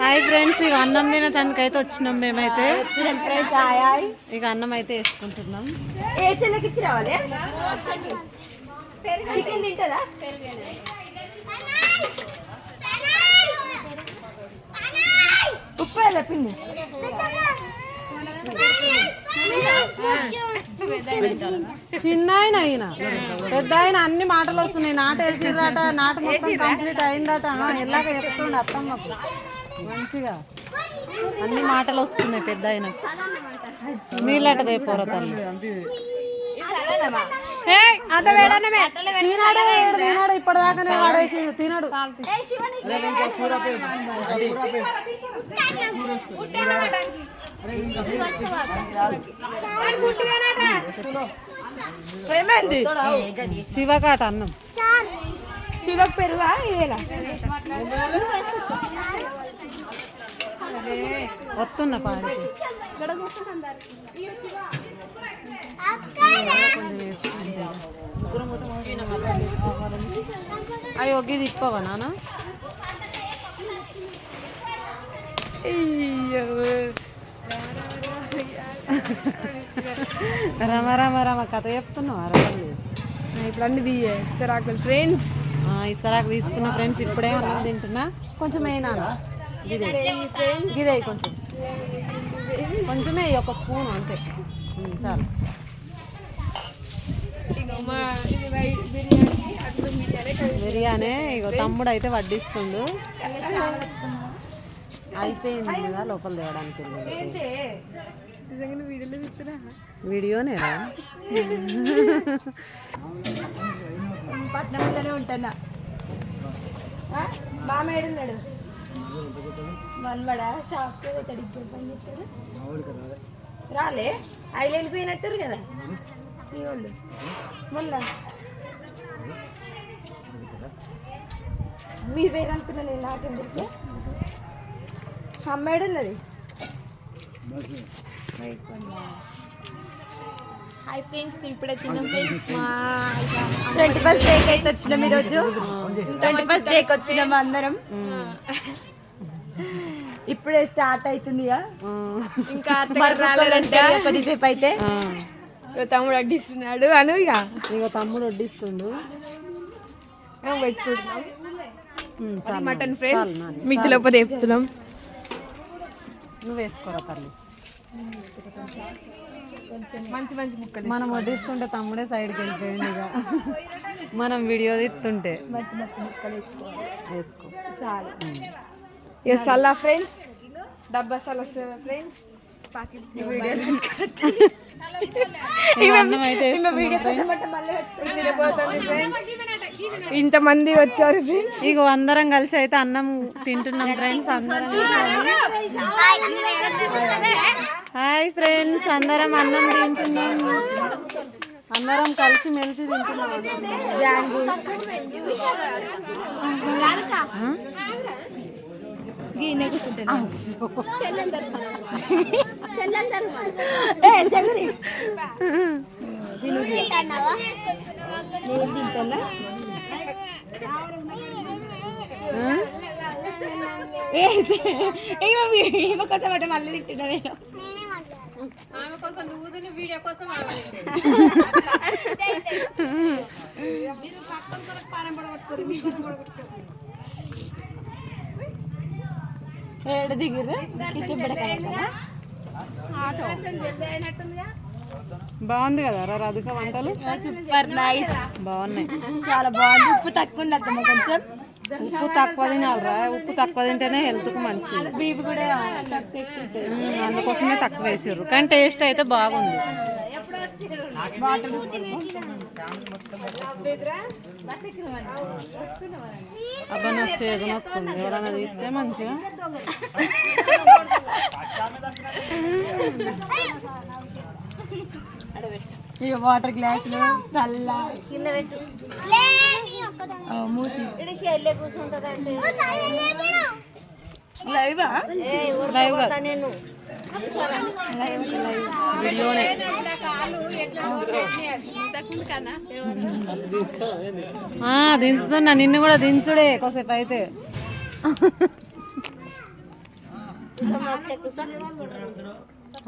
Hi friends, ఇక అన్నం తిన తనకైతే వచ్చినాం మేమైతే. ఇక అన్నం అయితే వేసుకుంటున్నాం. ఏ చెల్లెకి ఇచ్చి రావాలి చికెన్ తింటుందా? ఉప్పు పిండి చిన్న ఆయన అయిన పెద్ద ఆయన అన్ని మాటలు వస్తున్నాయి. నాట వేసిరట, నాట మొత్తం కంప్లీట్ అయిందట. ఎలాగ చెప్తుండే అత్తమ్మకు మంచిగా అన్ని మాటలు వస్తున్నాయి. పెద్ద ఆయన నీళ్ళట దేపోర తల్లి తినాడు ఇప్పటిదాకానే వాడేసి తినాడు. ఏమైంది? శివకాట అన్నం శివకు పెరుగా ఇదేలా వస్తున్నా పాడి అయ్యో గిది ఇప్పవా నాన్న? రమ రమ రమ కథ చెప్తున్నావు అరవల్లి. ఇప్పుడు అన్ని ఇస్తరాకులు ఫ్రెండ్స్. ఇస్తరాకు తీసుకున్న ఫ్రెండ్స్. ఇప్పుడే అన్నం తింటున్నా. కొంచెం అయినా గిదే గిదే కొంచెమే ఒక స్పూన్ అంతే చాలు. బిర్యానీ ఇగో తమ్ముడు అయితే వడ్డిస్తుండు. అయిపోయింది కదా లోపల తేవడానికి. వీడియోనేరా? పట్నంలోనే ఉంటానా. మామేడున్నాడు మనవాడ షాప్ పోతాడు. ఇప్పుడు పని చేస్తాడు. రాలే ఆయన వెళ్ళిపోయినట్టారు కదా మీ వాళ్ళు మొన్న. మీ వేరు అనుకున్నా నేను. నాకేం తెలుసు అమ్మాయిడున్నది. హాయ్ ఫ్రెండ్స్, మేము ఇప్పుడే తిన్నాం ఫ్రెండ్స్. 21st డేకి అయితే వచ్చినాం ఈరోజు. 21st డేకి వచ్చినాము అందరం. ఇప్పుడే స్టార్ట్ అవుతుంది ఇంకా కొద్దిసేపు అయితే. తమ్ముడు వడ్డిస్తున్నాడు అను. ఇక తమ్ముడు వడ్డిస్తుండు. పెట్టుకుంటున్నాం మటన్ ఫ్రెండ్స్. మీకు లోపల చెప్తున్నాం. నువ్వు వేసుకోరా తల్లి. మంచి మంచి ముక్కలు మనం వడ్డిస్తుంటే తమ్ముడే సైడ్కి వెళ్ళిపోయింది. ఇక మనం వీడియో తీస్తుంటే మంచి మంచి ముక్కలు వేసుకో చాలు. సల్లా ఫ్రెండ్స్, డబ్బా సల్లా ఫ్రెండ్స్. ఇంతమంది వచ్చారు ఫ్రెండ్స్. ఇక అందరం కలిసి అయితే అన్నం తింటున్నాం ఫ్రెండ్స్. అందరం హాయ్ ఫ్రెండ్స్, అందరం అన్నం తింటున్నాం. అందరం కలిసి మెలిసి తింటున్నాం. కోసం అంటే మళ్ళీ తింటున్నా నేను. వీడియో కోసం ఏడు దిగిరు. బాగుంది కదా రాధిక వంటలు? సూపర్ నైస్, బాగున్నాయి. చాలా బాగుంది. ఉప్పు తక్కువ ఉన్నట్టు కొంచెం. ఉప్పు తక్కువ తినాలరా. ఉప్పు తక్కువ తింటేనే హెల్త్కు మంచిది. బీపీ కూడా అందుకోసమే తక్కువ వేసారు. కానీ టేస్ట్ అయితే బాగుంది. అబ్బా నాకు సేదన వస్తుంది. ఎవరైనా తీస్తే మంచిగా. ఇక వాటర్ గ్లాసులు చల్ల మూతి వీడియోనే. దించుతున్నా నిన్ను కూడా దించుడే కాసేపు అయితే.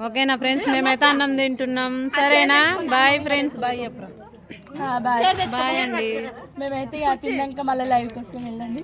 ఓకేనా ఫ్రెండ్స్, మేమైతే అన్నం తింటున్నాం. సరేనా, బాయ్ ఫ్రెండ్స్. బాయ్ చెప్పరా. బాయ్ అండి. మేమైతే తిన్నాక మళ్ళీ లైవ్కి వస్తాం. వెళ్ళండి.